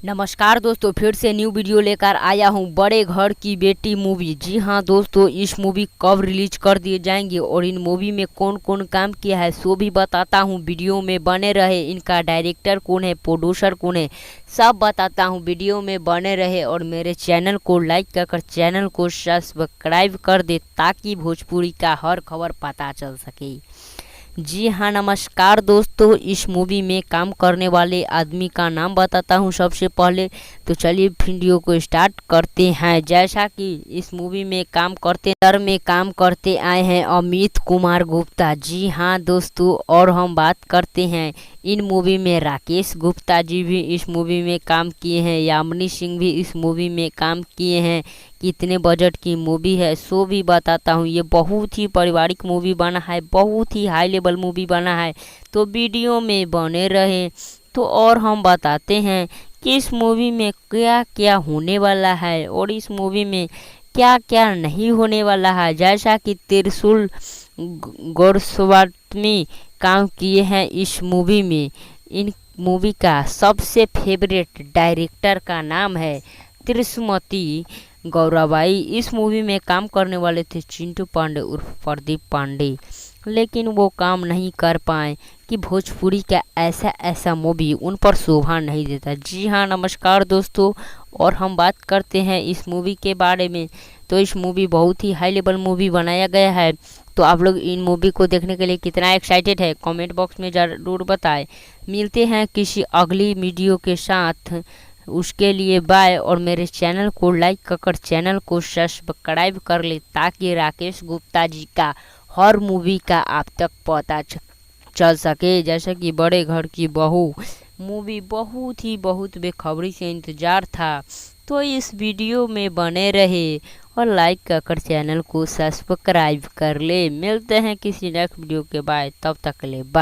नमस्कार दोस्तों, फिर से न्यू वीडियो लेकर आया हूँ बड़े घर की बेटी मूवी। जी हाँ दोस्तों, इस मूवी कब रिलीज कर दिए जाएंगे और इन मूवी में कौन कौन काम किया है सो भी बताता हूँ। वीडियो में बने रहे। इनका डायरेक्टर कौन है, प्रोड्यूसर कौन है, सब बताता हूँ। वीडियो में बने रहे और मेरे चैनल को लाइक कर चैनल को सब्सक्राइब कर दे ताकि भोजपुरी का हर खबर पता चल सके। जी हाँ नमस्कार दोस्तों, इस मूवी में काम करने वाले आदमी का नाम बताता हूँ सबसे पहले। तो चलिए वीडियो को स्टार्ट करते हैं। जैसा कि इस मूवी में काम करते आए हैं अमित कुमार गुप्ता। जी हाँ दोस्तों, और हम बात करते हैं इन मूवी में राकेश गुप्ता जी भी इस मूवी में काम किए हैं, यामिनी सिंह भी इस मूवी में काम किए हैं। कितने बजट की मूवी है सो भी बताता हूँ। ये बहुत ही पारिवारिक मूवी बना है, बहुत ही हाई लेवल मूवी बना है, तो वीडियो में बने रहे। तो और हम बताते हैं कि इस मूवी में क्या क्या होने वाला है और इस मूवी में क्या क्या नहीं होने वाला है। जैसा कि त्रिशूल गोस्वामी काम किए हैं इस मूवी में। इन मूवी का सबसे फेवरेट डायरेक्टर का नाम है त्रिशुमती गौराबाई। इस मूवी में काम करने वाले थे चिंटू पांडे उर्फ प्रदीप पांडे, लेकिन वो काम नहीं कर पाए कि भोजपुरी का ऐसा मूवी उन पर शोभा नहीं देता। जी हाँ नमस्कार दोस्तों, और हम बात करते हैं इस मूवी के बारे में। तो इस मूवी बहुत ही हाई लेवल मूवी बनाया गया है। तो आप लोग इन मूवी को देखने के लिए कितना एक्साइटेड है कमेंट बॉक्स में ज़रूर बताएं। मिलते हैं किसी अगली वीडियो के साथ, उसके लिए बाय। और मेरे चैनल को लाइक कर चैनल को सब्सक्राइब कर ले ताकि राकेश गुप्ता जी का हर मूवी का आप तक पता चल सके। जैसे कि बड़े घर की बहू मूवी बहुत बेखबरी से इंतज़ार था, तो इस वीडियो में बने रहे और लाइक कर चैनल को सब्सक्राइब कर ले। मिलते हैं किसी नेक्स्ट वीडियो के बाद, तब तक ले बाय।